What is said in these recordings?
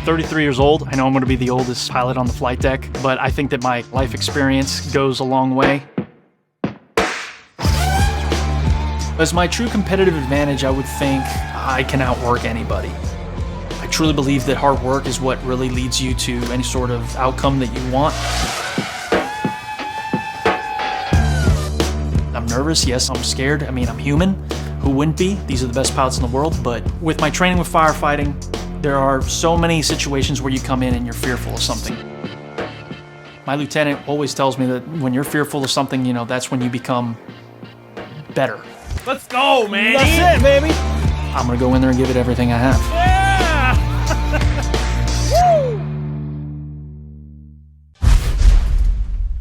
33 years old. I know I'm going to be the oldest pilot on the flight deck, but I think that my life experience goes a long way. As my true competitive advantage, I would think I can outwork anybody. I truly believe that hard work is what really leads you to any sort of outcome that you want. I'm nervous, yes, I'm scared. I mean, I'm human. Who wouldn't be? These are the best pilots in the world. But with my training with firefighting, there are so many situations where you come in and you're fearful of something. My lieutenant always tells me that when you're fearful of something, you know, that's when you become better. Let's go, man. That's it, baby. I'm gonna go in there and give it everything I have. Yeah! Woo!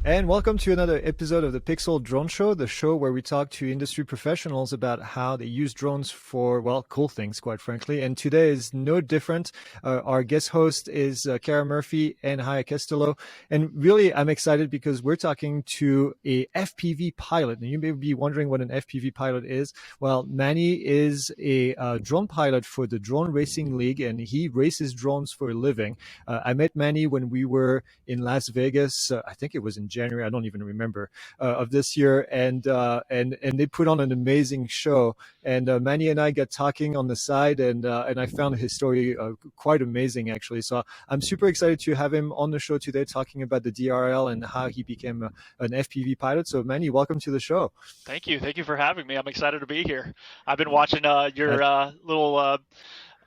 And welcome to another episode of the PiXL Drone Show, the show where we talk to industry professionals about how they use drones for, well, cool things, quite frankly. And today is no different. Our guest host is Kara Murphy and Haya Castillo. And really, I'm excited because we're talking to a FPV pilot. And you may be wondering what an FPV pilot is. Well, Manny is a drone pilot for the Drone Racing League, and he races drones for a living. I met Manny when we were in Las Vegas. I think it was in January, I don't even remember, of this year, and they put on an amazing show. And Manny and I got talking on the side, and I found his story quite amazing, actually. So I'm super excited to have him on the show today, talking about the DRL and how he became an FPV pilot. So Manny, welcome to the show. Thank you for having me. I'm excited to be here. I've been watching your little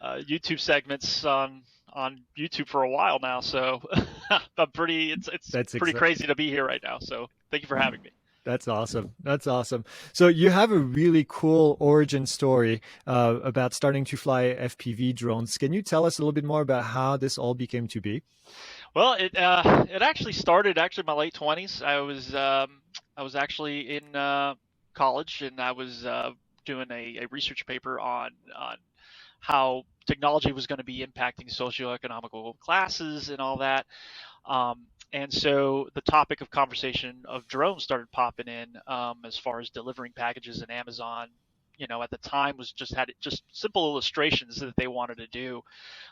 YouTube segments on YouTube for a while now, so I'm pretty. It's pretty crazy to be here right now. So thank you for having me. That's awesome. That's awesome. So you have a really cool origin story about starting to fly FPV drones. Can you tell us a little bit more about how this all became to be? Well, it actually started in my late 20s. I was actually in college, and I was doing a research paper on how technology was going to be impacting socioeconomical classes and all that. And so the topic of conversation of drones started popping in as far as delivering packages, and Amazon, you know, at the time had simple illustrations that they wanted to do.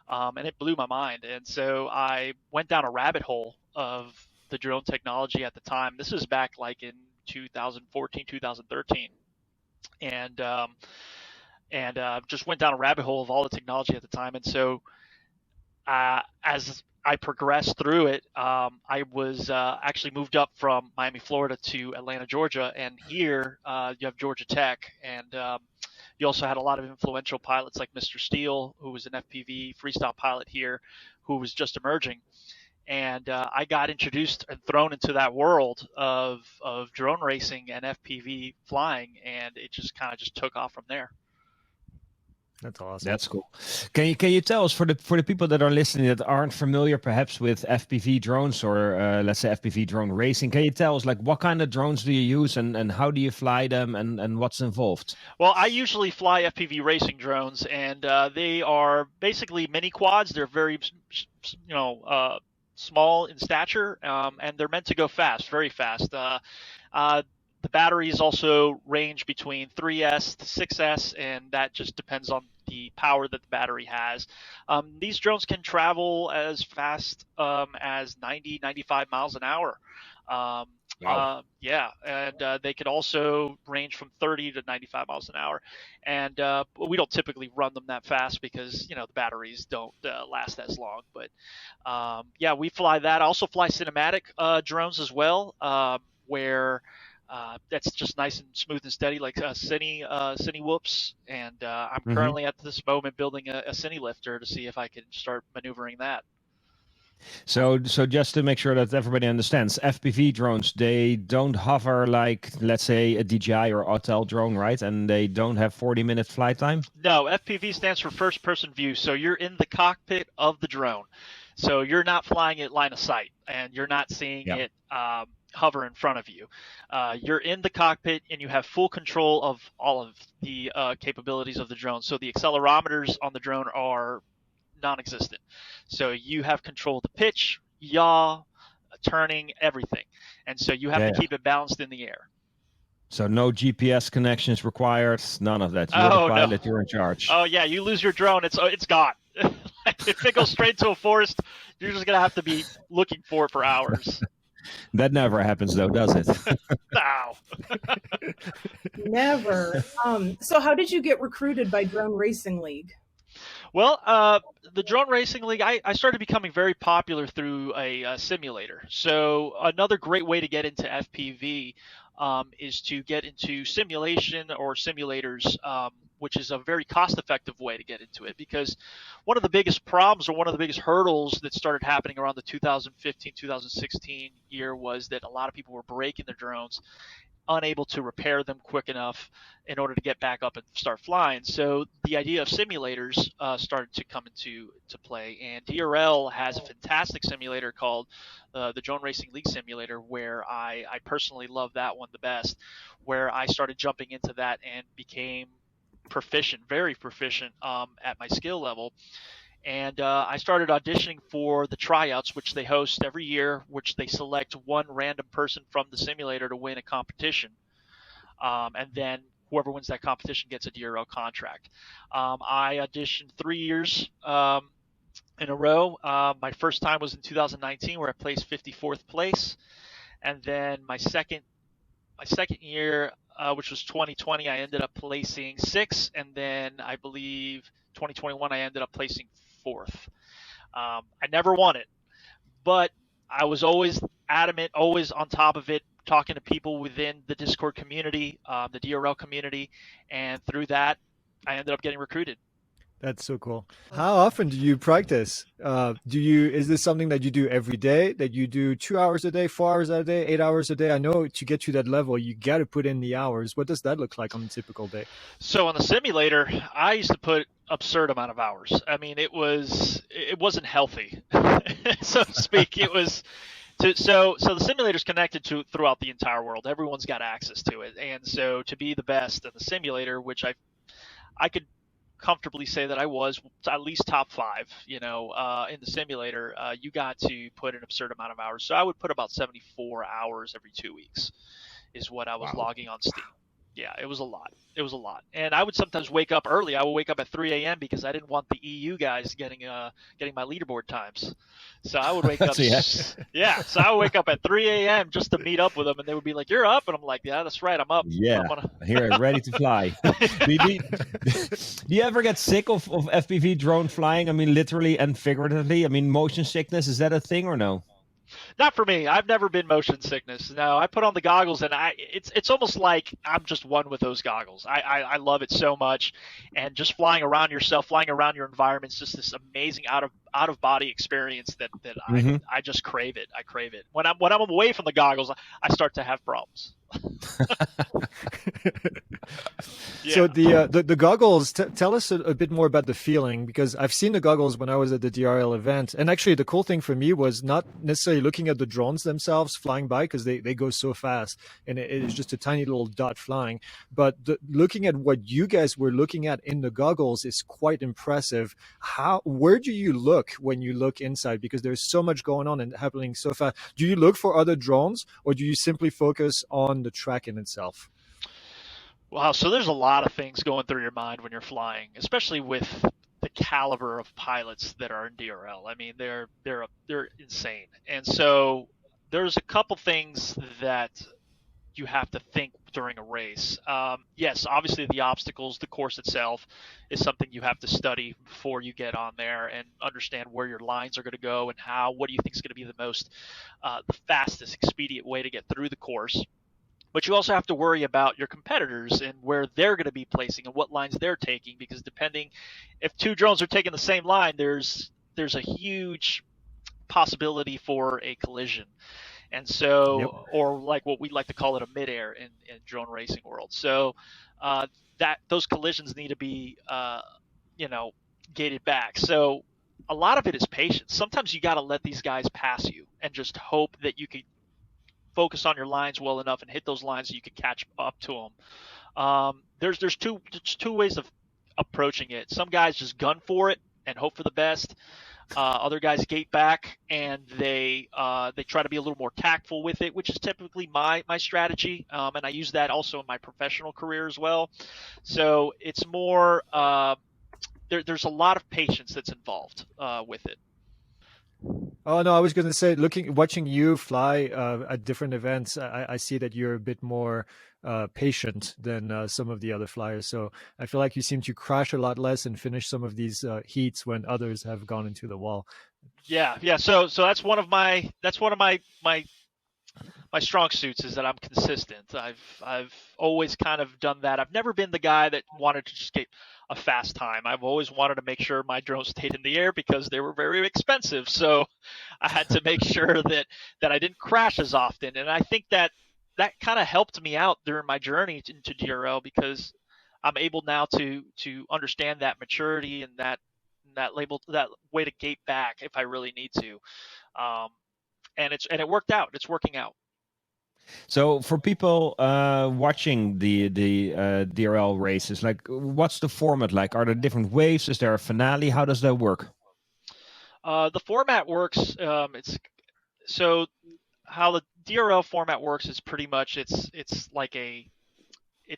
And it blew my mind. And so I went down a rabbit hole of the drone technology at the time. This was back like in 2014, 2013. And just went down a rabbit hole of all the technology at the time. And so as I progressed through it, I was actually moved up from Miami, Florida to Atlanta, Georgia. And here you have Georgia Tech. And you also had a lot of influential pilots like Mr. Steele, who was an FPV freestyle pilot here, who was just emerging. And I got introduced and thrown into that world of drone racing and FPV flying. And it just kind of took off from there. That's awesome. That's cool. Can you tell us, for the people that are listening that aren't familiar perhaps with FPV drones or let's say FPV drone racing, can you tell us like what kind of drones do you use and how do you fly them and what's involved? Well, I usually fly FPV racing drones, and they are basically mini quads. They're very, small in stature, and they're meant to go fast, very fast. The batteries also range between 3S to 6S, and that just depends on the power that the battery has. These drones can travel as fast as 90, 95 miles an hour. Wow. And they could also range from 30 to 95 miles an hour. And we don't typically run them that fast because, the batteries don't last as long. But we fly that. I also fly cinematic drones as well, where that's just nice and smooth and steady, like Cine Whoops. And I'm currently at this moment building a Cine lifter to see if I can start maneuvering that. So just to make sure that everybody understands, FPV drones, they don't hover like, let's say, a DJI or Autel drone, right? And they don't have 40-minute flight time? No, FPV stands for first person view. So you're in the cockpit of the drone. So you're not flying it line of sight, and you're not seeing it hover in front of you. You're in the cockpit, and you have full control of all of the capabilities of the drone. So the accelerometers on the drone are non-existent. So you have control of the pitch, yaw, turning, everything. And so you have to keep it balanced in the air. So no GPS connections required, none of that. You're the pilot, you're in charge. Oh yeah, you lose your drone, it's gone. If it goes straight to a forest, you're just gonna have to be looking for it for hours. That never happens, though, does it? No. Never. So how did you get recruited by Drone Racing League? Well, the Drone Racing League, I started becoming very popular through a simulator. So another great way to get into FPV is to get into simulation or simulators, which is a very cost-effective way to get into it. Because one of the biggest problems, or one of the biggest hurdles that started happening around the 2015-2016 year, was that a lot of people were breaking their drones, unable to repair them quick enough in order to get back up and start flying. So the idea of simulators started to come into play, and DRL has a fantastic simulator called the Drone Racing League Simulator, where I personally love that one the best, where I started jumping into that and became proficient, very proficient at my skill level. And I started auditioning for the tryouts, which they host every year, which they select one random person from the simulator to win a competition. And then whoever wins that competition gets a DRL contract. I auditioned 3 years in a row. My first time was in 2019, where I placed 54th place. And then my second year, which was 2020, I ended up placing 6th. And then I believe 2021, I ended up placing 4th. I never won it, but I was always adamant, always on top of it, talking to people within the Discord community, the DRL community, and through that, I ended up getting recruited. That's so cool. How often do you practice? Is this something that you do every day, that you do 2 hours a day, 4 hours a day, 8 hours a day? I know to get to that level, you got to put in the hours. What does that look like on a typical day? So on the simulator, I used to put absurd amount of hours. I mean, it wasn't healthy, so to speak. It was so the simulator's connected to throughout the entire world. Everyone's got access to it, and so to be the best in the simulator, which I could comfortably say that I was at least top 5, in the simulator, you got to put an absurd amount of hours. So I would put about 74 hours every 2 weeks is what I was logging on Steam. Yeah, it was a lot. And I would sometimes wake up early. I would wake up at 3 a.m. because I didn't want the EU guys getting my leaderboard times. So I would wake up. Yeah, so I would wake up at 3 a.m. just to meet up with them, and they would be like, "You're up," and I'm like, "Yeah, that's right, I'm up." Yeah, here, ready to fly. Do you ever get sick of FPV drone flying? I mean, literally and figuratively. I mean, motion sickness, is that a thing or no? Not for me. I've never been motion sickness. No, I put on the goggles, and it's almost like I'm just one with those goggles. I love it so much, and just flying around yourself, flying around your environment, is just this amazing out of body experience that I just crave it. I crave it. When I'm away from the goggles, I start to have problems. Yeah. So the goggles, tell us a bit more about the feeling, because I've seen the goggles when I was at the DRL event, and actually the cool thing for me was not necessarily looking at the drones themselves flying by, because they go so fast and it is just a tiny little dot flying, but looking at what you guys were looking at in the goggles is quite impressive. Where do you look when you look inside, because there's so much going on and happening so fast? Do you look for other drones, or do you simply focus on the track in itself? Wow, so there's a lot of things going through your mind when you're flying, especially with the caliber of pilots that are in DRL. I mean, they're insane. And so there's a couple things that you have to think during a race. Yes, obviously the obstacles, the course itself is something you have to study before you get on there and understand where your lines are going to go and what do you think is going to be the fastest, expedient way to get through the course. But you also have to worry about your competitors and where they're going to be placing and what lines they're taking, because if 2 drones are taking the same line, there's a huge possibility for a collision. And so, or like what we like to call it, a midair in drone racing world. So those collisions need to be, gated back. So a lot of it is patience. Sometimes you got to let these guys pass you and just hope that you can focus on your lines well enough and hit those lines so you can catch up to them. There's two ways of approaching it. Some guys just gun for it and hope for the best. Other guys gate back and they try to be a little more tactful with it, which is typically my strategy, and I use that also in my professional career as well. So it's more there's a lot of patience that's involved with it. Oh no, I was going to say, watching you fly at different events, I see that you're a bit more patient than some of the other flyers. So I feel like you seem to crash a lot less and finish some of these heats when others have gone into the wall. Yeah. So that's one of my strong suits, is that I'm consistent. I've always kind of done that. I've never been the guy that wanted to just get a fast time. I've always wanted to make sure my drones stayed in the air because they were very expensive. So I had to make sure that I didn't crash as often. And I think that kind of helped me out during my journey into DRL, because I'm able now to understand that maturity and that way to gate back if I really need to. And it worked out. It's working out. So for people watching the DRL races, like, what's the format like? Are there different waves? Is there a finale? How does that work? The format works. So how the DRL format works is pretty much it's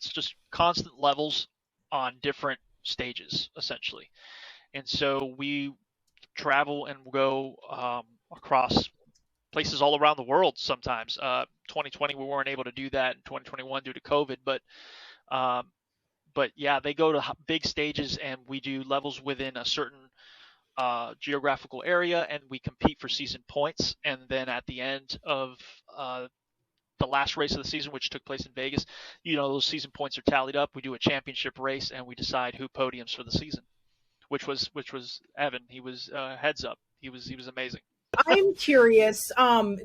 just constant levels on different stages, essentially. And so we travel and go across places all around the world sometimes. 2020 we weren't able to do that, in 2021 due to COVID, but yeah, they go to big stages and we do levels within a certain geographical area, and we compete for season points. And then at the end of the last race of the season, which took place in Vegas, those season points are tallied up. We do a championship race and we decide who podiums for the season, which was Evan. He was heads up. He was amazing. I'm curious,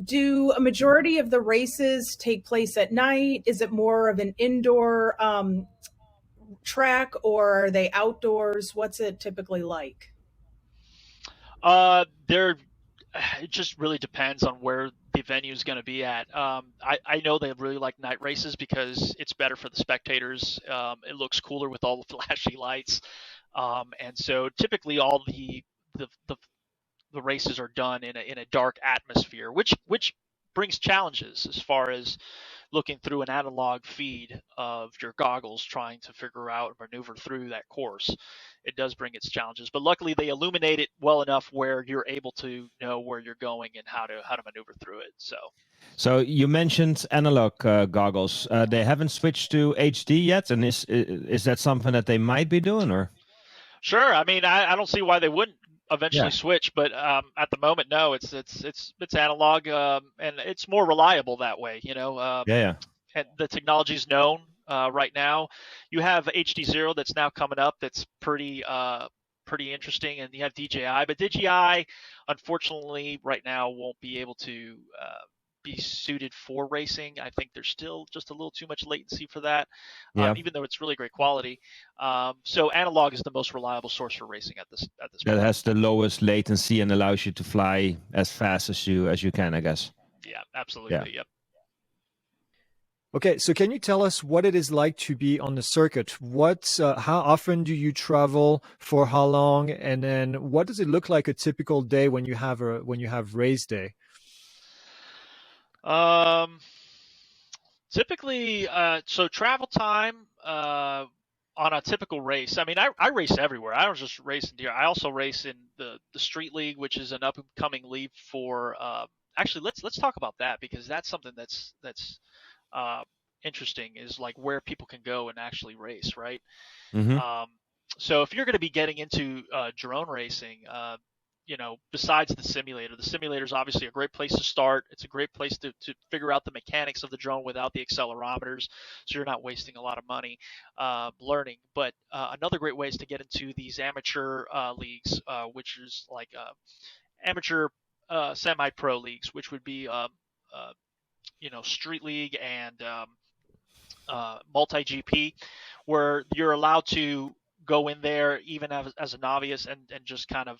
do a majority of the races take place at night? Is it more of an indoor track, or are they outdoors? What's it typically like? It just really depends on where the venue is going to be at. I know they really like night races because it's better for the spectators. It looks cooler with all the flashy lights. And so typically all the races are done in a dark atmosphere, which brings challenges as far as looking through an analog feed of your goggles, trying to figure out and maneuver through that course. It does bring its challenges, but luckily they illuminate it well enough where you're able to know where you're going and how to maneuver through it. So you mentioned analog goggles. They haven't switched to HD yet, and is that something that they might be doing, or? Sure. I mean, I don't see why they wouldn't eventually switch, but at the moment, no. It's analog, and it's more reliable that way. And the technology's known right now. You have HD0 that's now coming up. That's pretty interesting, and you have DJI, but DJI, unfortunately, right now won't be able to be suited for racing. I think there's still just a little too much latency for that, even though it's really great quality. So analog is the most reliable source for racing at this point. That has the lowest latency and allows you to fly as fast as you can, I guess. Yeah, absolutely. Yeah. Yep. Okay, so can you tell us what it is like to be on the circuit? How often do you travel? For how long? And then what does it look like a typical day when you have race day? Typically, so travel time on a typical race. I mean, I race everywhere. I don't just race in deer. I also race in the Street League, which is an up and coming league for. Actually, let's talk about that, because that's something that's interesting, is like where people can go and actually race, right? Mm-hmm. So if you're going to be getting into drone racing, besides the simulator is obviously a great place to start. It's a great place to figure out the mechanics of the drone without the accelerometers, so you're not wasting a lot of money learning. But another great way is to get into these amateur leagues, which is like amateur semi-pro leagues, which would be Street League and multi-GP, where you're allowed to go in there even as a novice and just kind of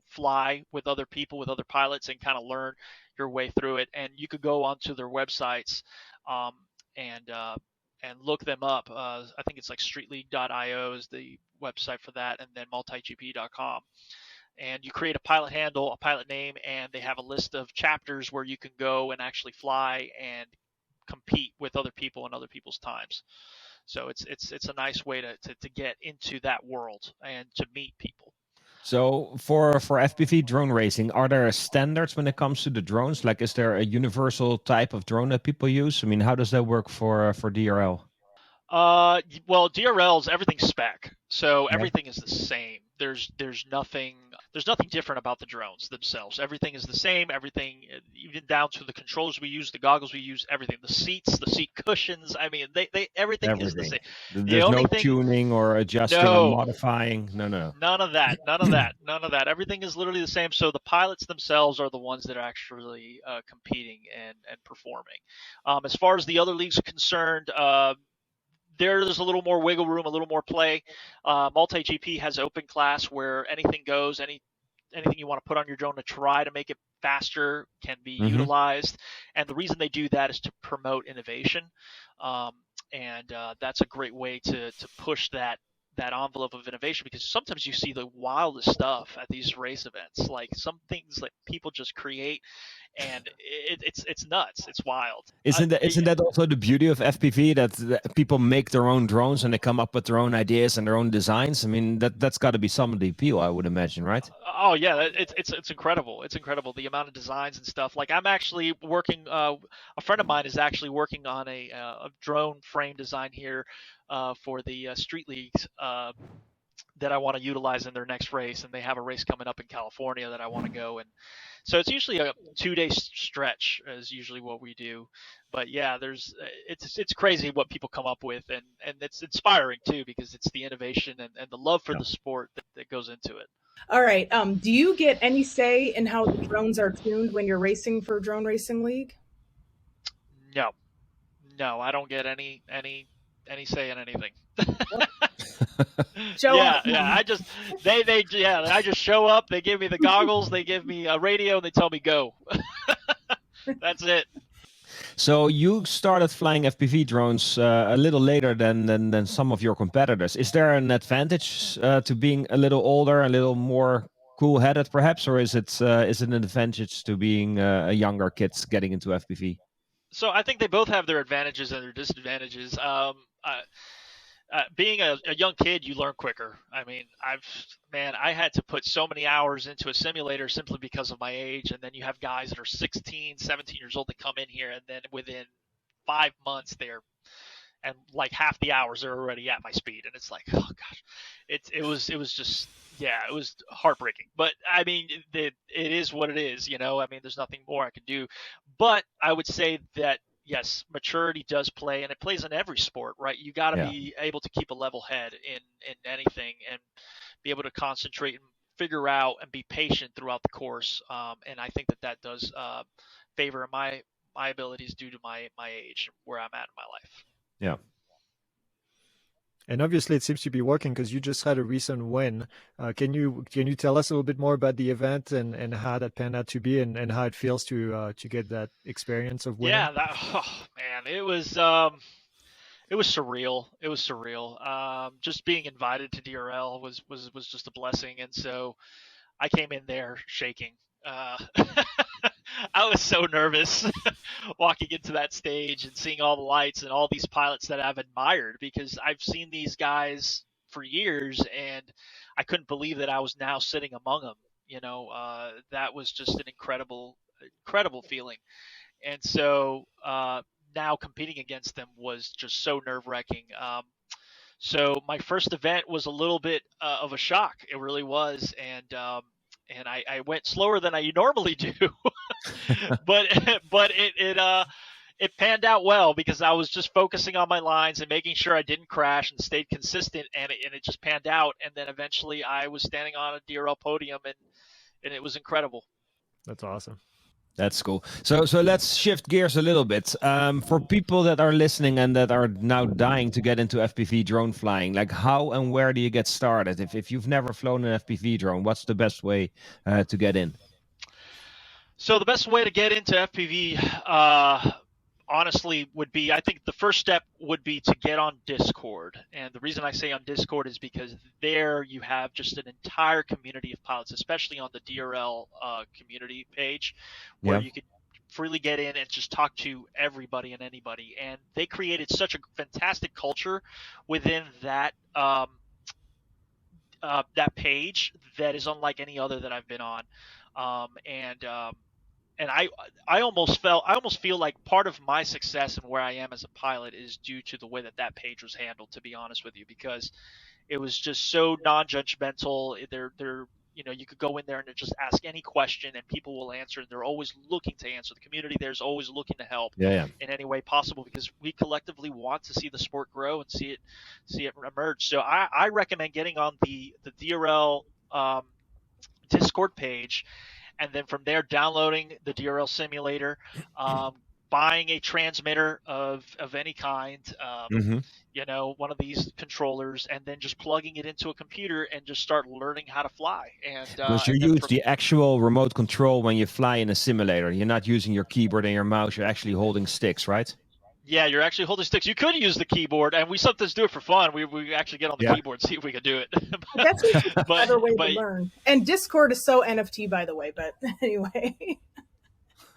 fly with other people, with other pilots, and kind of learn your way through it. And you could go onto their websites and look them up. I think it's like streetleague.io is the website for that, and then multigp.com. And you create a pilot handle, a pilot name, and they have a list of chapters where you can go and actually fly and compete with other people and other people's times. So it's a nice way to get into that world and to meet people. So for FPV drone racing, are there standards when it comes to the drones? Like, is there a universal type of drone that people use? I mean, how does that work for DRL? Well, DRL's everything's spec, so Yeah. everything is the same. There's nothing different about the drones themselves. Everything is the same. Everything, even down to the controllers we use, the goggles we use, everything. The seats, the seat cushions. I mean, they everything is the Everything. same. The There's only no thing, tuning or adjusting or no, modifying. No. none of that, none of that, none of that. Everything is literally the same. So the pilots themselves are the ones that are actually competing and performing. As far as the other leagues are concerned, there's a little more wiggle room, a little more play. Multi-GP has open class where anything goes. Anything you want to put on your drone to try to make it faster can be utilized. And the reason they do that is to promote innovation. And that's a great way to push that envelope of innovation, because sometimes you see the wildest stuff at these race events, like some things that people just create, and it's nuts. It's wild. Isn't that also the beauty of FPV, that people make their own drones and they come up with their own ideas and their own designs? I mean, that's got to be some of the appeal, I would imagine, right? Oh yeah, it's incredible. It's incredible, the amount of designs and stuff. Like, I'm actually working. A friend of mine is actually working on a drone frame design here for the street leagues that I want to utilize in their next race, and they have a race coming up in California that I want to go. And so it's usually a 2-day stretch is usually what we do. But yeah, it's crazy what people come up with, and it's inspiring too, because it's the innovation and the love for the sport that goes into it. All right. Do you get any say in how the drones are tuned when you're racing for Drone Racing League? No, I don't get any say in anything. I just show up. They give me the goggles, they give me a radio, and they tell me go. That's it. So you started flying FPV drones a little later than some of your competitors. Is there an advantage to being a little older, a little more cool-headed, perhaps, or is it an advantage to being a younger kid getting into FPV? So I think they both have their advantages and their disadvantages. Being a young kid, you learn quicker. I mean, I had to put so many hours into a simulator simply because of my age. And then you have guys that are 16, 17 years old that come in here, and then within 5 months, and like half the hours they're already at my speed. And it's like, oh gosh, it was just, it was heartbreaking. But I mean, it is what it is, you know. I mean, there's nothing more I can do. But I would say that, yes, maturity does play, and it plays in every sport, right? You got to be able to keep a level head in anything, and be able to concentrate and figure out and be patient throughout the course. And I think that does favor my abilities due to my age, where I'm at in my life. Yeah. And obviously, it seems to be working, because you just had a recent win. Can you tell us a little bit more about the event and how that panned out to be, and how it feels to get that experience of winning? Yeah, it was surreal. It was surreal. Just being invited to DRL was just a blessing, and so I came in there shaking. I was so nervous walking into that stage and seeing all the lights and all these pilots that I've admired, because I've seen these guys for years, and I couldn't believe that I was now sitting among them. You know, that was just an incredible feeling. And so now competing against them was just so nerve-wracking. So my first event was a little bit of a shock. It really was. And I went slower than I normally do, but it panned out well, because I was just focusing on my lines and making sure I didn't crash and stayed consistent, and it just panned out. And then eventually I was standing on a DRL podium, and it was incredible. That's awesome. That's cool. So let's shift gears a little bit. For people that are listening and that are now dying to get into FPV drone flying, like, how and where do you get started? If you've never flown an FPV drone, what's the best way to get in? So the best way to get into FPV, honestly, would be, I think the first step would be to get on Discord. And the reason I say on Discord is because there you have just an entire community of pilots, especially on the DRL community page, where you could freely get in and just talk to everybody and anybody. And they created such a fantastic culture within that that page that is unlike any other that I've been on. And I almost feel like part of my success and where I am as a pilot is due to the way that page was handled, to be honest with you, because it was just so non-judgmental. They're you could go in there and just ask any question and people will answer. They're always looking to answer. The community there's always looking to help in any way possible, because we collectively want to see the sport grow and see it emerge. So I recommend getting on the DRL Discord page, and then from there downloading the DRL simulator, buying a transmitter of any kind, one of these controllers, and then just plugging it into a computer and just start learning how to fly. And because you use the actual remote control when you fly in a simulator. You're not using your keyboard and your mouse. You're actually holding sticks, right? Yeah, you're actually holding sticks. You could use the keyboard, and we sometimes do it for fun. We actually get on the keyboard and see if we can do it. That's another way to learn. And Discord is so NFT, by the way. But anyway.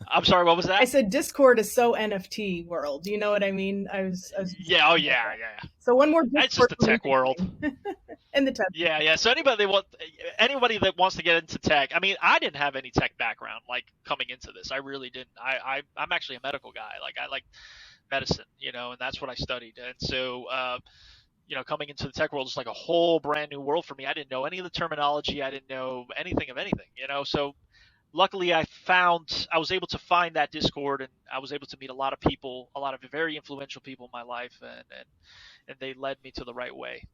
I'm sorry, what was that? I said Discord is so NFT world. Do you know what I mean? Yeah, oh yeah. So one more Discord. It's just the tech world. And the tech. Yeah. So anybody that wants to get into tech, I mean, I didn't have any tech background like coming into this. I really didn't. I'm actually a medical guy. Like I like medicine, and that's what I studied. And so coming into the tech world is like a whole brand new world for me. I didn't know any of the terminology. I didn't know anything of anything, so luckily I was able to find that Discord, and I was able to meet a lot of people, a lot of very influential people in my life, and they led me to the right way.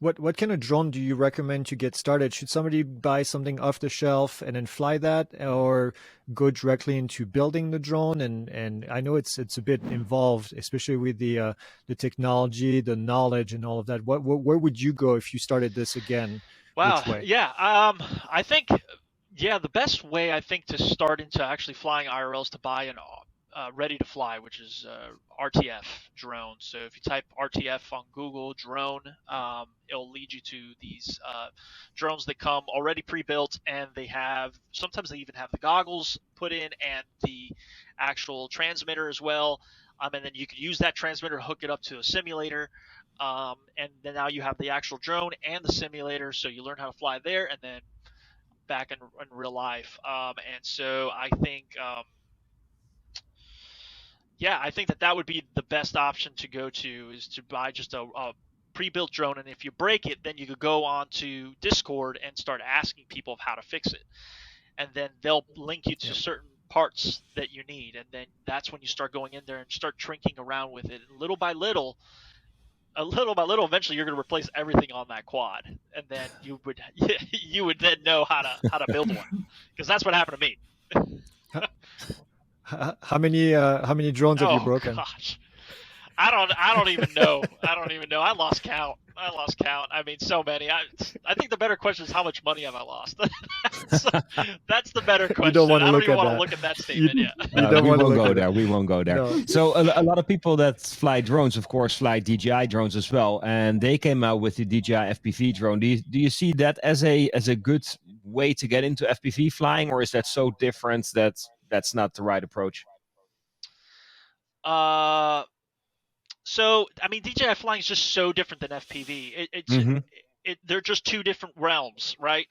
What kind of drone do you recommend to get started? Should somebody buy something off the shelf and then fly that, or go directly into building the drone? And I know it's a bit involved, especially with the technology, the knowledge, and all of that. Where would you go if you started this again? Wow. Which way? Yeah. I think. Yeah, the best way I think to start into actually flying IRL is to buy an ready to fly, which is RTF drone. So if you type RTF on Google drone, it'll lead you to these drones that come already pre-built, and sometimes they even have the goggles put in and the actual transmitter as well. And then you could use that transmitter to hook it up to a simulator. And then now you have the actual drone and the simulator, so you learn how to fly there, and then back in real life. And so I think I think that would be the best option to go to, is to buy just a pre-built drone, and if you break it, then you could go on to Discord and start asking people of how to fix it, and then they'll link you to certain parts that you need, and then that's when you start going in there and start tinking around with it, and little by little, eventually you're going to replace everything on that quad, and then you would then know how to build one, because that's what happened to me. How many drones have you broken? Gosh. I don't even know. I lost count. I mean, so many. I think the better question is, how much money have I lost? That's the better question. You don't want to I don't look even at want that. to look at that statement yet. We won't go there. No. So a lot of people that fly drones, of course, fly DJI drones as well, and they came out with the DJI FPV drone. Do you see that as a good way to get into FPV flying, or is that so different that that's not the right approach? So, I mean, DJI flying is just so different than FPV. They're just two different realms, right?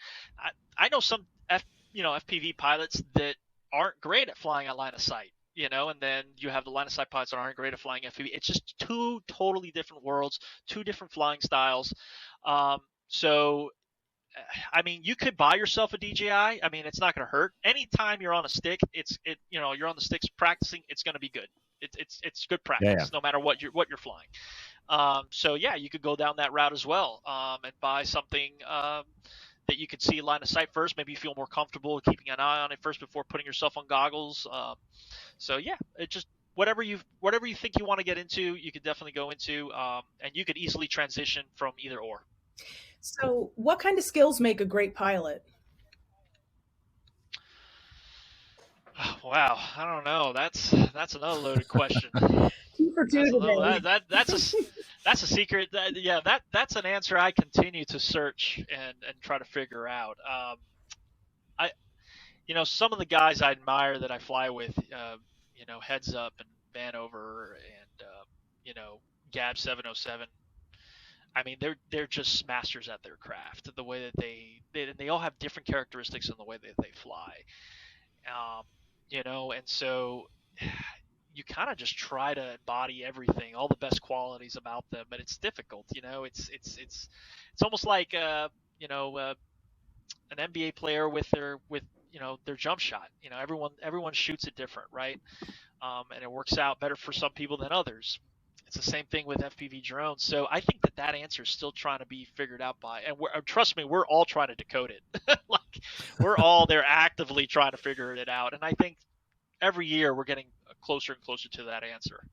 I know some FPV pilots that aren't great at flying at line of sight, and then you have the line of sight pilots that aren't great at flying FPV. It's just two totally different worlds, two different flying styles. So, I mean, you could buy yourself a DJI. I mean, it's not going to hurt. Anytime you're on a stick, you're on the sticks practicing, it's going to be good. It's good practice, no matter what you're flying. So yeah, you could go down that route as well, and buy something that you could see line of sight first. Maybe you feel more comfortable keeping an eye on it first before putting yourself on goggles. So yeah, it just whatever you think you want to get into, you could definitely go into, and you could easily transition from either or. So, what kind of skills make a great pilot? Wow, I don't know. That's another loaded question. That's a secret. That's an answer I continue to search and try to figure out. some of the guys I admire that I fly with, Heads Up and Vanover and Gab 707. I mean, they're just masters at their craft. The way that they all have different characteristics in the way that they fly. And so you kind of just try to embody everything, all the best qualities about them, but it's difficult. It's almost like an NBA player with their jump shot. Everyone shoots it different, right? And it works out better for some people than others. It's the same thing with FPV drones. So I think that answer is still trying to be figured out and trust me, we're all trying to decode it. They're actively trying to figure it out. And I think every year we're getting closer and closer to that answer.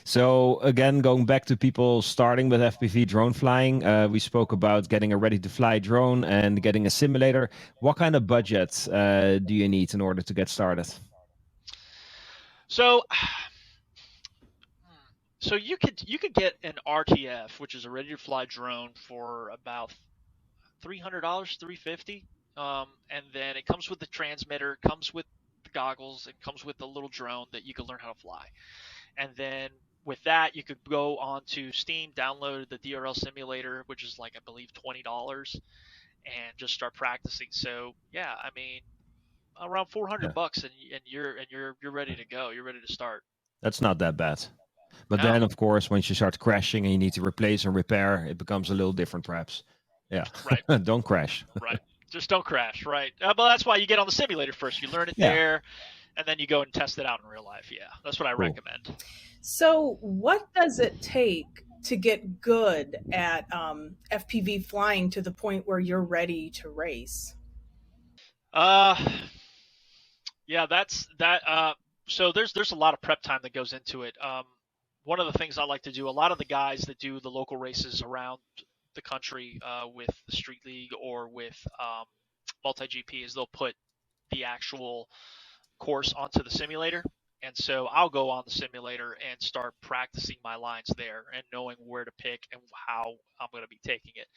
So again, going back to people starting with FPV drone flying, we spoke about getting a ready-to-fly drone and getting a simulator. What kind of budget do you need in order to get started? So you could get an RTF, which is a ready-to-fly drone, for about $300, $350, and then it comes with the transmitter, comes with the goggles, it comes with a little drone that you can learn how to fly. And then with that, you could go onto Steam, download the DRL simulator, which is I believe $20, and just start practicing. So yeah, I mean, around $400, and you're ready to go. You're ready to start. That's not that bad. But then, of course, once you start crashing and you need to replace and repair, it becomes a little different, perhaps. Yeah. Right. Don't crash. Right. Just don't crash. Right. But that's why you get on the simulator first. You learn it there, and then you go and test it out in real life. Yeah, that's what I recommend. So what does it take to get good at FPV flying to the point where you're ready to race? Yeah, that's that. So there's a lot of prep time that goes into it. One of the things I like to do, a lot of the guys that do the local races around the country with the Street League or with Multi-GP, is they'll put the actual course onto the simulator. And so I'll go on the simulator and start practicing my lines there and knowing where to pick and how I'm going to be taking it.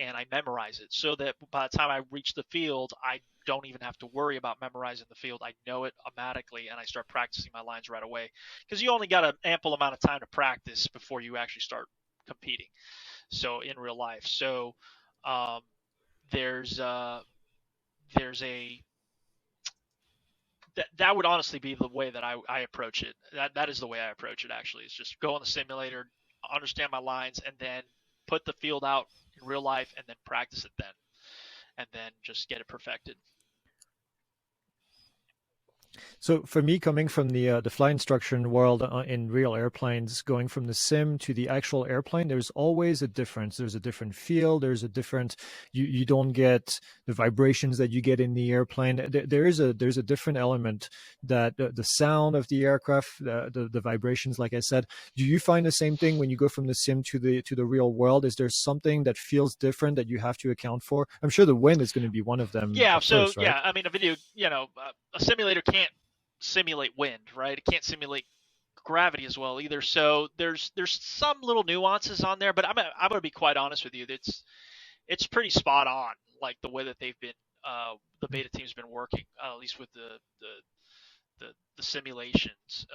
And I memorize it so that by the time I reach the field, I don't even have to worry about memorizing the field. I know it automatically, and I start practicing my lines right away, because you only got an ample amount of time to practice before you actually start competing. So in real life. So there's a that would honestly be the way that I approach it. That is the way I approach it, actually. It's just go on the simulator, understand my lines, and then put the field out in real life, and then practice it then. And then just get it perfected. So for me, coming from the flight instruction world in real airplanes, going from the sim to the actual airplane, there's always a difference. There's a different feel. There's a different. You don't get the vibrations that you get in the airplane. There's a different element that the sound of the aircraft, the vibrations. Like I said, do you find the same thing when you go from the sim to the real world? Is there something that feels different that you have to account for? I'm sure the wind is going to be one of them. Yeah. So first, right? yeah, I mean, a simulator can't simulate wind, right? It can't simulate gravity as well either. So there's some little nuances on there, but I'm gonna be quite honest with you. It's pretty spot on, like the way that they've been the beta team's been working, at least with the simulations.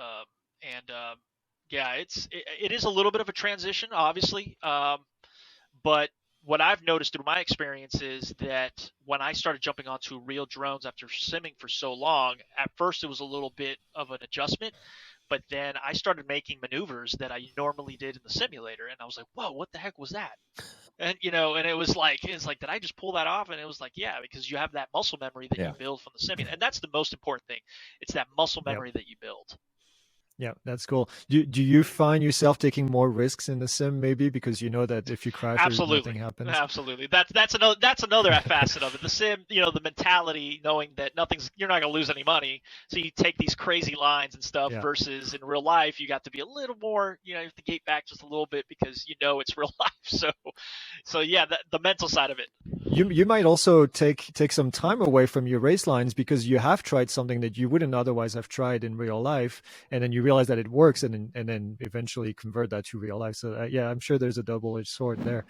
Yeah, it is a little bit of a transition, obviously, but what I've noticed through my experience is that when I started jumping onto real drones after simming for so long, at first it was a little bit of an adjustment, but then I started making maneuvers that I normally did in the simulator, and I was like, whoa, what the heck was that? And and it was like, did I just pull that off? And it was like, yeah, because you have that muscle memory that you build from the simulator, and that's the most important thing. It's that muscle memory that you build. Yeah, that's cool. Do you find yourself taking more risks in the sim, maybe because you know that if you crash, nothing happens? Absolutely. That's another facet of it. The sim, the mentality, knowing that you're not going to lose any money, so you take these crazy lines and stuff. Versus in real life, you got to be a little more, you have to gate back just a little bit because it's real life. So yeah, the mental side of it. You might also take some time away from your race lines because you have tried something that you wouldn't otherwise have tried in real life, and then you realize that it works, and then eventually convert that to real life. So yeah, I'm sure there's a double-edged sword there.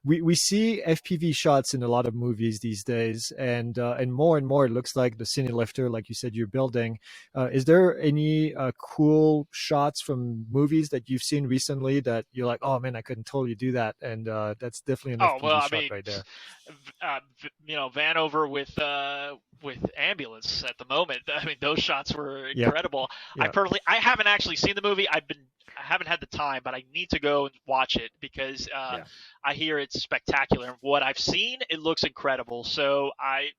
we see FPV shots in a lot of movies these days, and more it looks like the cine lifter, like you said, you're building. Is there any cool shots from movies that you've seen recently that you're like, oh man, I couldn't totally do that, and that's definitely an Oh well, FPV I shot mean, right there. Vanover with ambulance at the moment. I mean, those shots were Yeah. incredible. Yeah. I haven't actually seen the movie. I haven't had the time, but I need to go and watch it because I hear it's spectacular. And what I've seen, it looks incredible. So I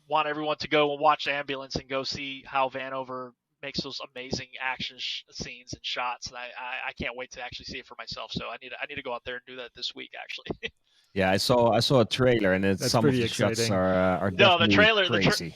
want everyone to go and watch Ambulance and go see how Vanover makes those amazing action scenes and shots. And I can't wait to actually see it for myself. So I need to go out there and do that this week, actually. Yeah, I saw a trailer, and That's some of pretty the shots exciting. are No, the definitely trailer, crazy.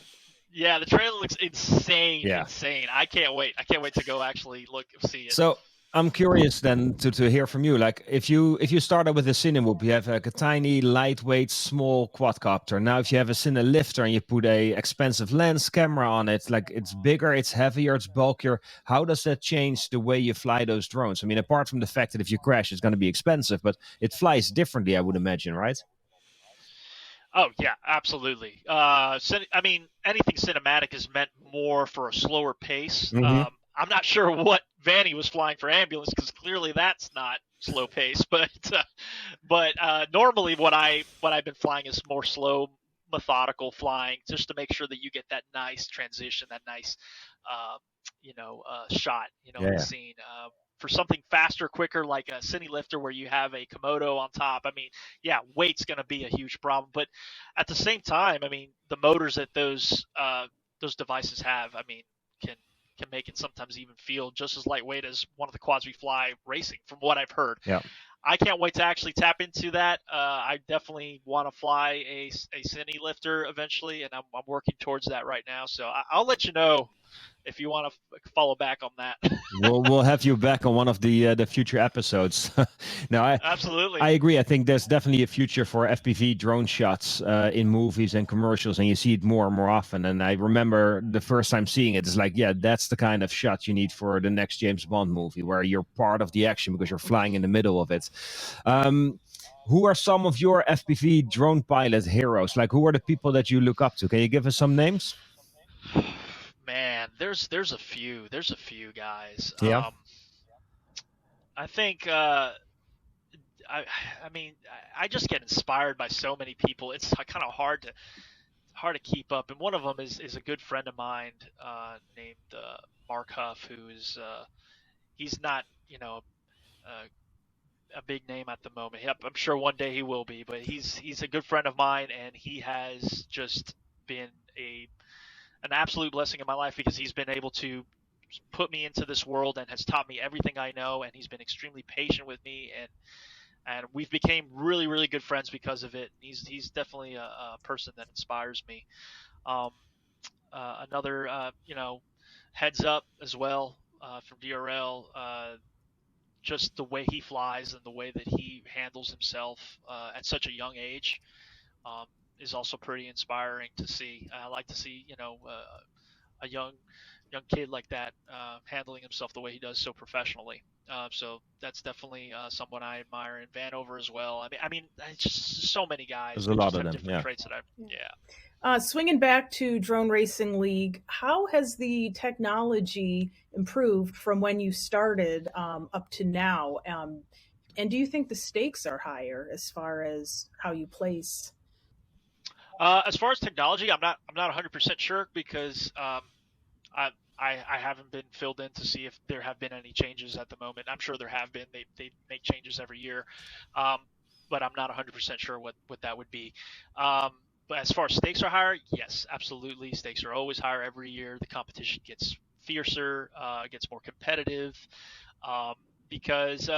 Yeah, the trailer looks insane. Yeah. Insane. I can't wait. I can't wait to go actually see it. So I'm curious then to hear from you. Like if you started with a Cinemoop, you have like a tiny, lightweight, small quadcopter. Now if you have a Cine lifter and you put a expensive lens camera on it, like it's bigger, it's heavier, it's bulkier. How does that change the way you fly those drones? I mean, apart from the fact that if you crash, it's going to be expensive, but it flies differently, I would imagine, right? Oh yeah, absolutely. I mean, anything cinematic is meant more for a slower pace. Mhm. I'm not sure what Vanny was flying for ambulance because clearly that's not slow pace. But normally what I've been flying is more slow, methodical flying, just to make sure that you get that nice transition, that nice shot, in the scene. For something faster, quicker, like a cine lifter where you have a Komodo on top, I mean, yeah, weight's going to be a huge problem. But at the same time, I mean, the motors that those devices have, I mean, can make it sometimes even feel just as lightweight as one of the quads we fly racing, from what I've heard. Yeah. I can't wait to actually tap into that. I definitely want to fly a cine lifter eventually, and I'm working towards that right now. So I'll let you know if you want to follow back on that. we'll have you back on one of the future episodes. No, Absolutely. I agree. I think there's definitely a future for FPV drone shots in movies and commercials, and you see it more and more often. And I remember the first time seeing it, it's like, yeah, that's the kind of shot you need for the next James Bond movie, where you're part of the action because you're flying in the middle of it. Who are some of your FPV drone pilot heroes? Like, who are the people that you look up to? Can you give us some names? Man, there's a few guys. Yeah. I think I mean I just get inspired by so many people. It's kind of hard to keep up. And one of them is a good friend of mine named Mark Huff, who is he's not a big name at the moment. I'm sure one day he will be, but he's a good friend of mine, and he has just been an absolute blessing in my life because he's been able to put me into this world and has taught me everything I know, and he's been extremely patient with me, and we've became really, really good friends because of it. He's definitely a person that inspires me. Another Heads Up as well from DRL, just the way he flies and the way that he handles himself at such a young age is also pretty inspiring to see. I like to see, a young kid like that handling himself the way he does so professionally. So that's definitely someone I admire. In Vanover as well. I mean, it's just so many guys. There's a lot of them. Different traits that Swinging back to Drone Racing League, how has the technology improved from when you started up to now? And do you think the stakes are higher as far as how you place? As far as technology, I'm not 100% sure because I haven't been filled in to see if there have been any changes at the moment. I'm sure there have been. They make changes every year, but I'm not 100% sure what that would be. But as far as stakes are higher, yes, absolutely. Stakes are always higher every year. The competition gets fiercer, gets more competitive, because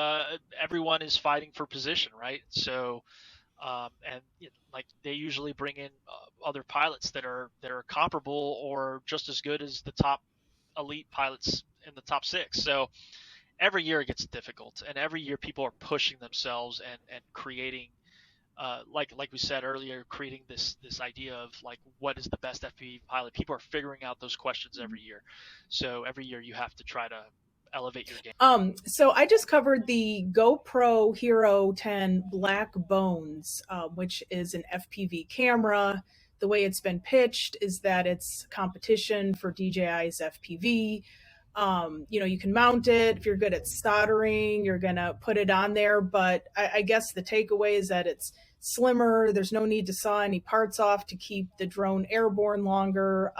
everyone is fighting for position, right? So, and like they usually bring in other pilots that are comparable or just as good as the top elite pilots in the top 6. So every year it gets difficult, and every year people are pushing themselves and creating. Like we said earlier, creating this idea of like what is the best FPV pilot. People are figuring out those questions every year. So every year you have to try to elevate your game. So I just covered the GoPro Hero 10 Black Bones, which is an FPV camera. The way it's been pitched is that it's competition for DJI's FPV. You can mount it. If you're good at soldering, you're going to put it on there. But I guess the takeaway is that it's slimmer. There's no need to saw any parts off to keep the drone airborne longer.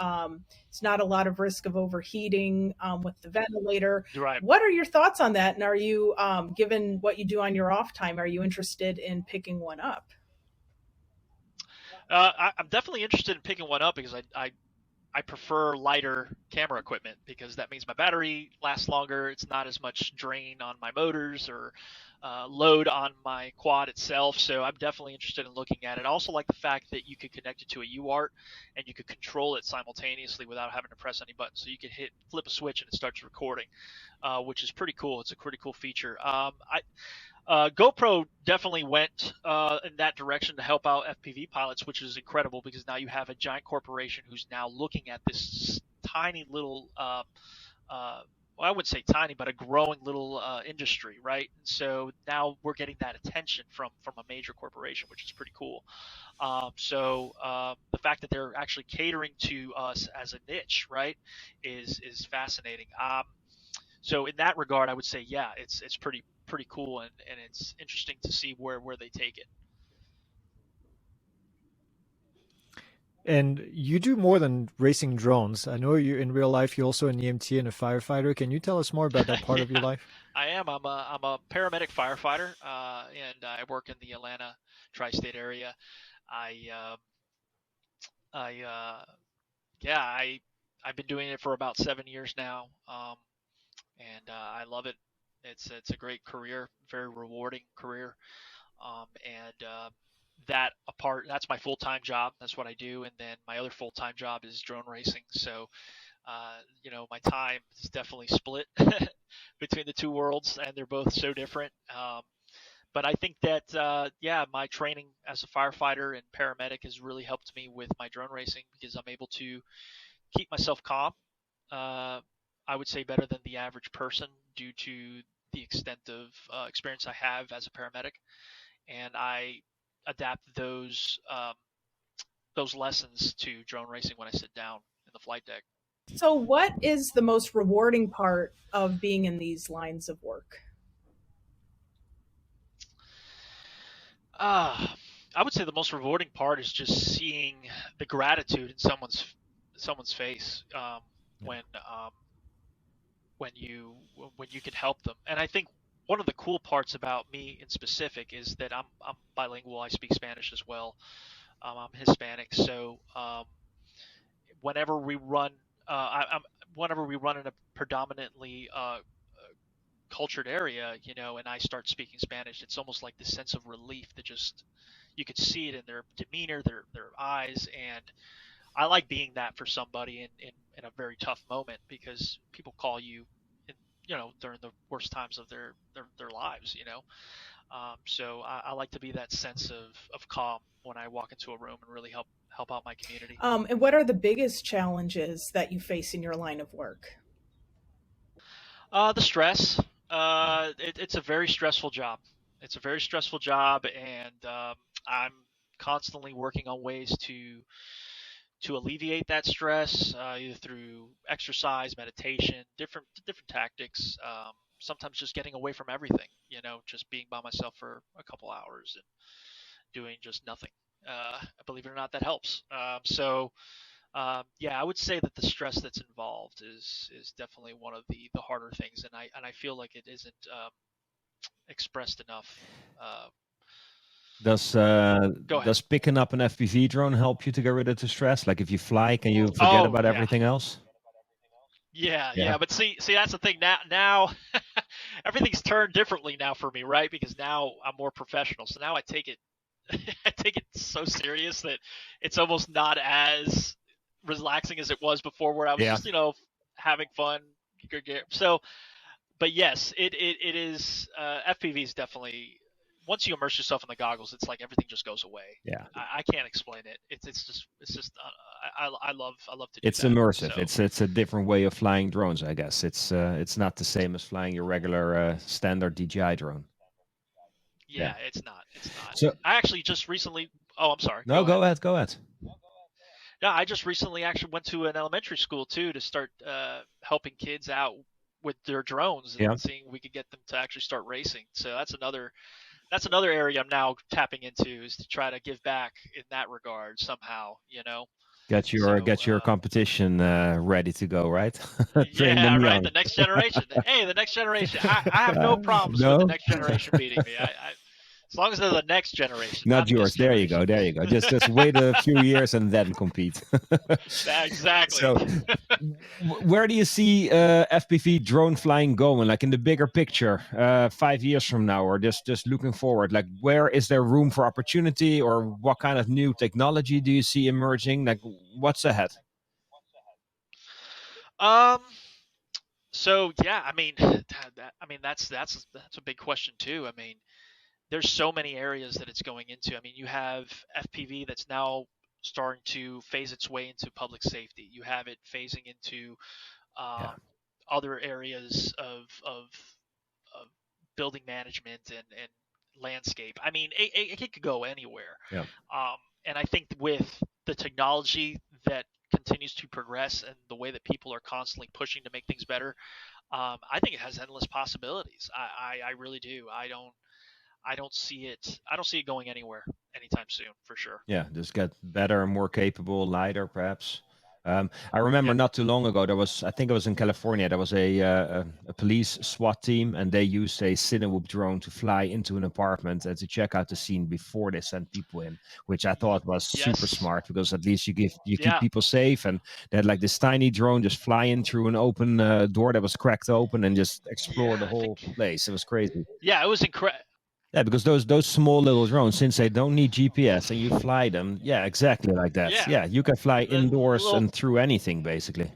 It's not a lot of risk of overheating with the ventilator. Right. What are your thoughts on that? And are you, given what you do on your off time, are you interested in picking one up? I'm definitely interested in picking one up because I prefer lighter camera equipment because that means my battery lasts longer. It's not as much drain on my motors or load on my quad itself. So I'm definitely interested in looking at it. I also like the fact that you could connect it to a UART and you could control it simultaneously without having to press any buttons. So you could flip a switch and it starts recording, which is pretty cool. It's a pretty cool feature. GoPro definitely went in that direction to help out FPV pilots, which is incredible because now you have a giant corporation who's now looking at this tiny little, well, I wouldn't say tiny, but a growing little industry, right? And so now we're getting that attention from a major corporation, which is pretty cool. So the fact that they're actually catering to us as a niche, right, is fascinating. So in that regard, I would say, yeah, it's pretty cool, and it's interesting to see where they take it. And you do more than racing drones. I know you in real life. You're also an EMT and a firefighter. Can you tell us more about that part of your life? I am. I'm a paramedic firefighter, and I work in the Atlanta tri-state area. I've been doing it for about 7 years now, and I love it. It's a great career, very rewarding career, that's my full-time job. That's what I do, and then my other full-time job is drone racing. So, my time is definitely split between the two worlds, and they're both so different. But I think that my training as a firefighter and paramedic has really helped me with my drone racing because I'm able to keep myself calm. I would say better than the average person due to the extent of experience I have as a paramedic, and I adapt those lessons to drone racing when I sit down in the flight deck. So what is the most rewarding part of being in these lines of work? I would say the most rewarding part is just seeing the gratitude in someone's face when you can help them. And I think one of the cool parts about me in specific is that I'm bilingual. I speak Spanish as well. I'm Hispanic, so whenever we run in a predominantly cultured area, and I start speaking Spanish, it's almost like this sense of relief that just you could see it in their demeanor, their eyes, and I like being that for somebody in a very tough moment because people call you, during the worst times of their lives, So I like to be that sense of calm when I walk into a room and really help out my community. And what are the biggest challenges that you face in your line of work? The stress. It's a very stressful job. It's a very stressful job, and I'm constantly working on ways to alleviate that stress, either through exercise, meditation, different tactics. Sometimes just getting away from everything, just being by myself for a couple hours and doing just nothing. Believe it or not, that helps. I would say that the stress that's involved is definitely one of the harder things, and I feel like it isn't expressed enough. Does picking up an FPV drone help you to get rid of the stress? Like if you fly, can you forget about everything else? Yeah. But see, that's the thing. Now everything's turned differently now for me, right? Because now I'm more professional. So now I take it so serious that it's almost not as relaxing as it was before, where I was just having fun. So, but yes, it is. FPV is definitely once you immerse yourself in the goggles, it's like everything just goes away. Yeah. I can't explain it. It's just I love to do It's that. immersive. So, It's a different way of flying drones, I guess. It's not the same as flying your regular standard DJI drone. yeah, it's not. It's not. So I actually just recently. Oh, I'm sorry. no, go ahead. Go ahead. Yeah, I just recently actually went to an elementary school too to start helping kids out with their drones and Yeah. seeing if we could get them to actually start racing. So that's another area I'm now tapping into, is to try to give back in that regard somehow. Get your competition ready to go, right? Train Yeah, them right. young. The next generation. Hey, the next generation. I have no problems with No? the next generation beating me. As long as they're the next generation, Not not yours. this generation. There you go. Just wait a few years and then compete. Exactly. So, where do you see FPV drone flying going? Like in the bigger picture, 5 years from now, or just looking forward? Like, where is there room for opportunity, or what kind of new technology do you see emerging? Like, what's ahead? So yeah, I mean, that's a big question too. I mean, there's so many areas that it's going into. I mean, you have FPV that's now starting to phase its way into public safety. You have it phasing into Yeah. other areas of building management and landscape. I mean, it could go anywhere. Yeah. And I think with the technology that continues to progress and the way that people are constantly pushing to make things better, I think it has endless possibilities. I really do. I don't see it going anywhere anytime soon, for sure. Yeah, just get better, more capable, lighter, perhaps. I remember Yep. not too long ago, I think it was in California, there was a police SWAT team, and they used a Cinewoop drone to fly into an apartment and to check out the scene before they sent people in, which I thought was super Yes. smart, because at least you keep Yeah. people safe. And they had like this tiny drone just fly in through an open door that was cracked open and just explore Yeah, the I whole think. place. It was crazy. Yeah, it was incredible. Yeah, because those small little drones, since they don't need GPS and you fly them, yeah, exactly like that. Yeah, Yeah, you can fly the indoors little and through anything, basically.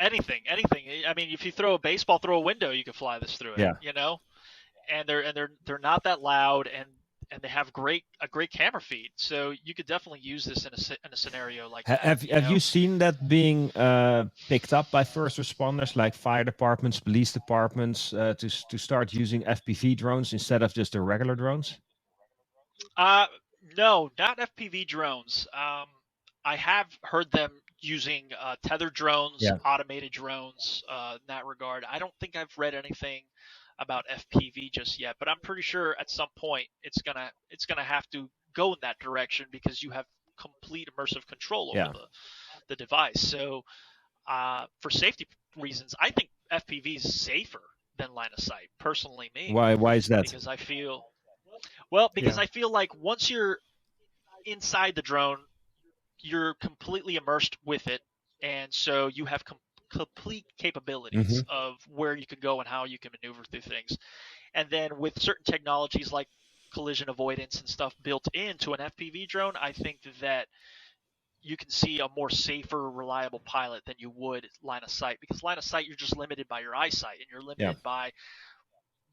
anything. I mean, if you throw a baseball through a window, you can fly this through it. Yeah. And they're not that loud, and they have a great camera feed. So you could definitely use this in a scenario like that. Have you seen that being picked up by first responders, like fire departments, police departments, to start using FPV drones instead of just the regular drones? No, not FPV drones. I have heard them using tethered drones, Yeah. automated drones in that regard. I don't think I've read anything about FPV just yet, but I'm pretty sure at some point it's gonna have to go in that direction, because you have complete immersive control over Yeah. the device. So for safety reasons, I think FPV is safer than line of sight. Personally, me, Why is that? because I feel Yeah. I feel like once you're inside the drone, you're completely immersed with it, and so you have complete capabilities of where you can go and how you can maneuver through things. And then with certain technologies like collision avoidance and stuff built into an FPV drone, I think that you can see a more safer, reliable pilot than you would line of sight, because line of sight, you're just limited by your eyesight, and you're limited by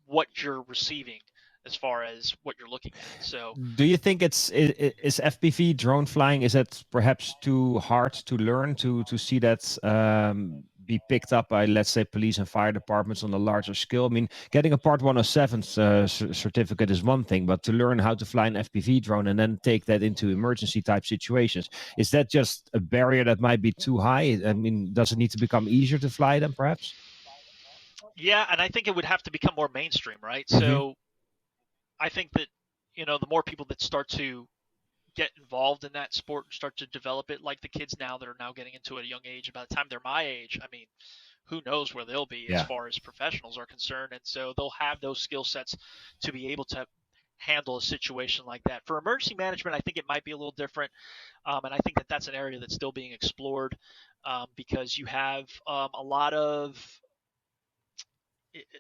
what you're receiving as far as what you're looking at. So Do you think is FPV drone flying, is it perhaps too hard to learn to see that be picked up by, let's say, police and fire departments on a larger scale? I mean, getting a Part 107 certificate is one thing, but to learn how to fly an FPV drone and then take that into emergency type situations, is that just a barrier that might be too high? I mean, does it need to become easier to fly them, perhaps? yeah, and I think it would have to become more mainstream, right? So I think that, the more people that start to get involved in that sport and start to develop it, like the kids now that are now getting into it at a young age, by the time they're my age, I mean, who knows where they'll be as far as professionals are concerned. And so they'll have those skill sets to be able to handle a situation like that. For emergency management, I think it might be a little different. And I think that that's an area that's still being explored, because you have a lot of,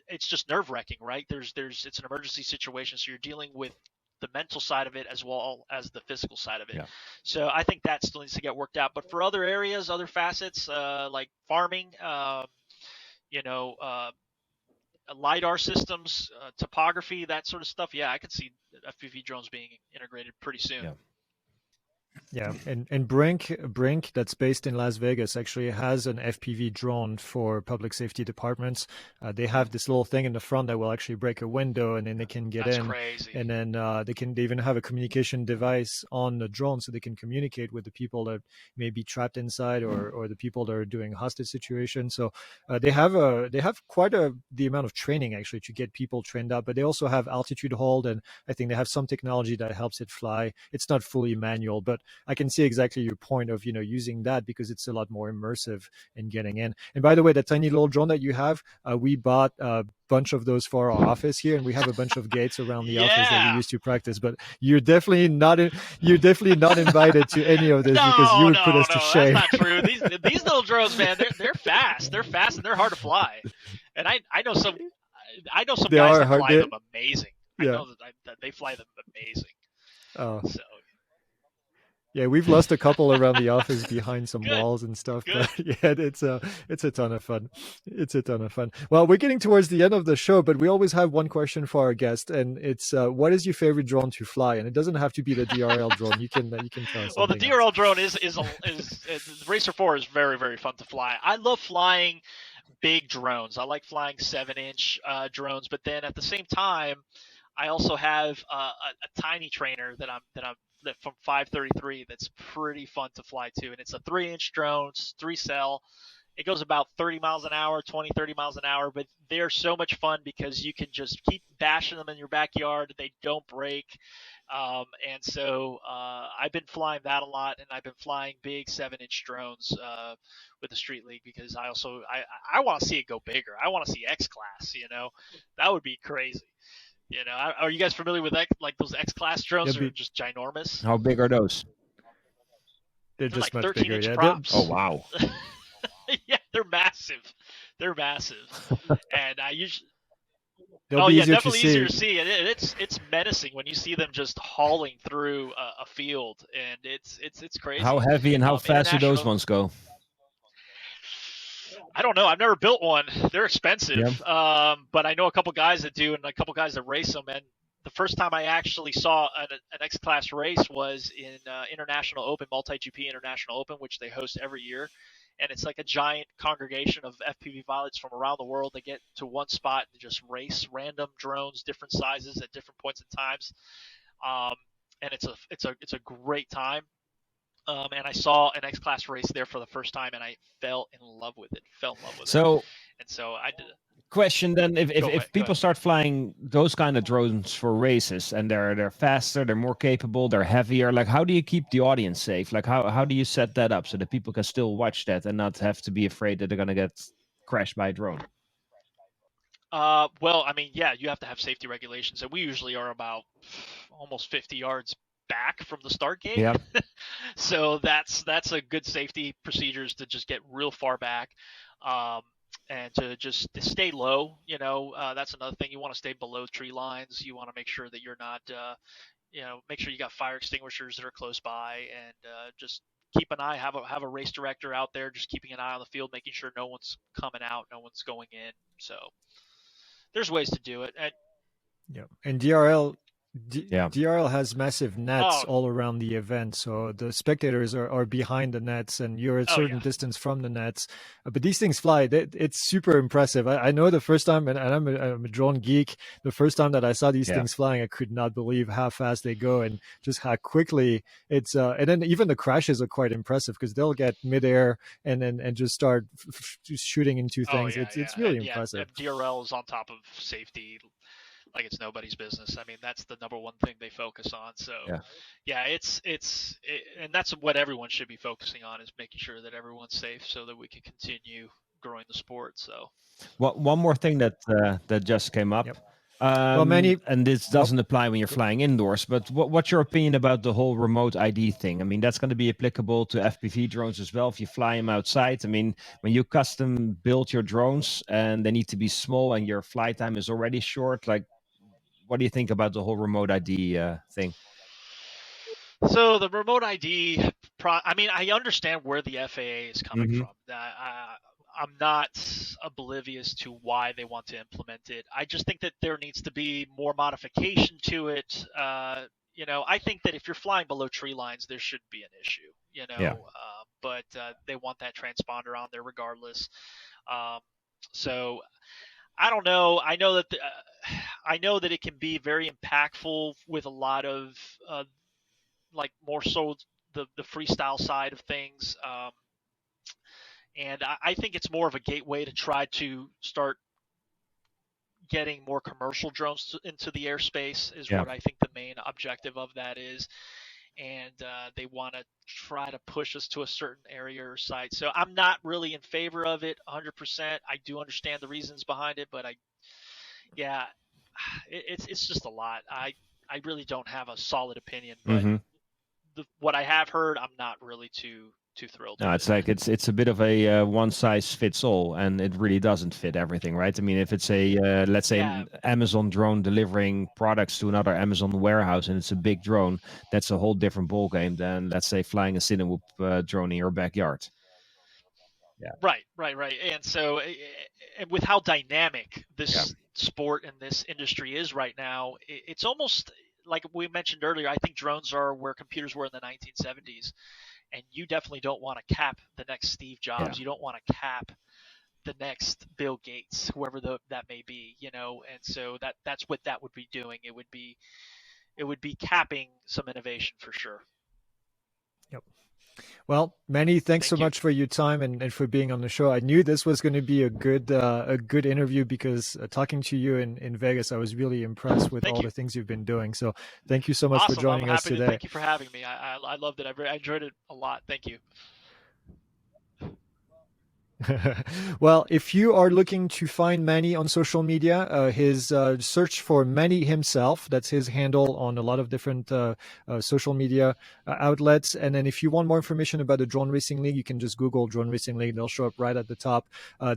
it's just nerve wracking, right? It's an emergency situation. So you're dealing with the mental side of it as well as the physical side of it. Yeah. So I think that still needs to get worked out. But for other areas, other facets, like farming, LiDAR systems, topography, that sort of stuff. Yeah, I could see FPV drones being integrated pretty soon. Yeah. Yeah, and Brink, that's based in Las Vegas, actually has an FPV drone for public safety departments. They have this little thing in the front that will actually break a window, and then they can get That's in. crazy. And then they even have a communication device on the drone, so they can communicate with the people that may be trapped inside, or the people that are doing hostage situations. So they have quite the amount of training actually to get people trained up, but they also have altitude hold, and I think they have some technology that helps it fly. It's not fully manual, but I can see exactly your point of, using that because it's a lot more immersive in getting in. And by the way, that tiny little drone that you have, we bought a bunch of those for our office here, and we have a bunch of gates around the office that we used to practice. But you're definitely not invited to any of this because you would put us to shame. That's not true. These little drones, man, they're fast. They're fast and they're hard to fly. And I know some guys that fly them amazing. Yeah. I know that they fly them amazing. Oh. So. Yeah, we've lost a couple around the office behind some walls and stuff. But yeah, it's a ton of fun. It's a ton of fun. Well, we're getting towards the end of the show, but we always have one question for our guest, and it's what is your favorite drone to fly? And it doesn't have to be the DRL drone. You can tell us. Well, the DRL drone is the Racer 4 is very, very fun to fly. I love flying big drones. I like flying 7-inch drones, but then at the same time, I also have a tiny trainer that from 533 that's pretty fun to fly too, and it's a 3-inch drone, 3-cell. It goes about 30 miles an hour, 20, 30 miles an hour, but they're so much fun because you can just keep bashing them in your backyard. They don't break. And so I've been flying that a lot, and I've been flying big 7-inch drones with the Street League because I want to see it go bigger. I want to see X-Class, that would be crazy. Are you guys familiar with those X-Class drones? Are just ginormous. How big are those? They're just like much 13-inch bigger. props. Oh wow! Yeah, they're massive. And I usually. Definitely easier to see. And it's menacing when you see them just hauling through a field, and it's crazy. How heavy and how fast do those ones go? I don't know. I've never built one. They're expensive. Yeah. But I know a couple guys that do, and a couple guys that race them. And the first time I actually saw an X-Class race was in International Open, Multi-GP International Open, which they host every year. And it's like a giant congregation of FPV pilots from around the world. They get to one spot and just race random drones, different sizes at different points in times. And it's a great time. And I saw an X-Class race there for the first time, and I fell in love with it. So I did. Question then: If people start flying those kind of drones for races, and they're faster, they're more capable, they're heavier, like how do you keep the audience safe? Like how do you set that up so that people can still watch that and not have to be afraid that they're gonna get crashed by a drone? Well, I mean, yeah, you have to have safety regulations, and we usually are about almost 50 yards back from the start gate. Yeah. So that's a good safety procedures to just get real far back, and to stay low. That's another thing. You want to stay below tree lines. You want to make sure that you're not, make sure you got fire extinguishers that are close by, and just keep an eye. Have a race director out there, just keeping an eye on the field, making sure no one's coming out, no one's going in. So there's ways to do it. And DRL has massive nets all around the event, so the spectators are behind the nets, and you're a certain distance from the nets. But these things fly. It's super impressive. I know the first time, and I'm a drone geek, the first time that I saw these things flying, I could not believe how fast they go and just how quickly it's. And then even the crashes are quite impressive because they'll get midair and just start just shooting into things. It's really impressive. DRL is on top of safety like it's nobody's business. I mean, that's the number one thing they focus on. So and that's what everyone should be focusing on, is making sure that everyone's safe so that we can continue growing the sport. So one more thing that just came up. Well, Manny, and this doesn't apply when you're flying indoors, but what's your opinion about the whole remote ID thing? I mean, that's going to be applicable to FPV drones as well if you fly them outside. I mean, when you custom build your drones and they need to be small and your flight time is already short, like, what do you think about the whole remote ID thing? So the remote ID, I mean, I understand where the FAA is coming from. I'm not oblivious to why they want to implement it. I just think that there needs to be more modification to it. I think that if you're flying below tree lines, there shouldn't be an issue. Yeah. But they want that transponder on there regardless. So I don't know. I know that it can be very impactful with a lot of like more so the freestyle side of things. And I think it's more of a gateway to try to start getting more commercial drones into the airspace is what I think the main objective of that is. And they want to try to push us to a certain area or site. So I'm not really in favor of it 100%. I do understand the reasons behind it, but it's just a lot. I really don't have a solid opinion, but what I have heard, I'm not really too thrilled. No, it's like it's a bit of a one size fits all, and it really doesn't fit everything, right? I mean, if it's a let's say an Amazon drone delivering products to another Amazon warehouse, and it's a big drone, that's a whole different ball game than, let's say, flying a Cinewoop drone in your backyard. Yeah. Right. And so, and with how dynamic this sport and this industry is right now, it's almost like we mentioned earlier. I think drones are where computers were in the 1970s. And you definitely don't want to cap the next Steve Jobs. Yeah. You don't want to cap the next Bill Gates, whoever that may be, And so that's what that would be doing. It would be capping some innovation for sure. Yep. Well, Manny, thanks so much for your time and for being on the show. I knew this was going to be a good interview because talking to you in Vegas, I was really impressed with all the things you've been doing. So thank you so much for joining us today. Thank you for having me. I loved it. I enjoyed it a lot. Thank you. Well, if you are looking to find Manny on social media, his search for Manny himself, that's his handle on a lot of different social media outlets. And then if you want more information about the Drone Racing League, you can just Google Drone Racing League. They'll show up right at the top.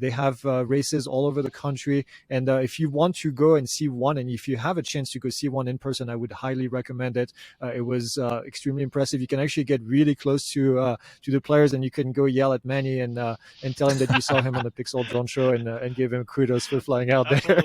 They have races all over the country. And if you want to go and see one, and if you have a chance to go see one in person, I would highly recommend it. It was extremely impressive. You can actually get really close to the players, and you can go yell at Manny and tell him that you saw him on the PiXL Drone Show and give him kudos for flying out there.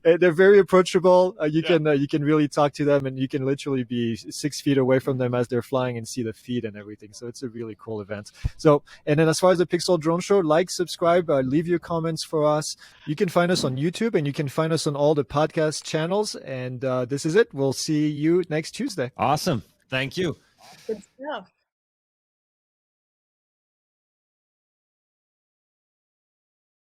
They're very approachable. You can really talk to them, and you can literally be 6 feet away from them as they're flying and see the feed and everything. So it's a really cool event. So, and then as far as the PiXL Drone Show, like, subscribe, leave your comments for us. You can find us on YouTube, and you can find us on all the podcast channels. And this is it. We'll see you next Tuesday. Awesome. Thank you. Good stuff.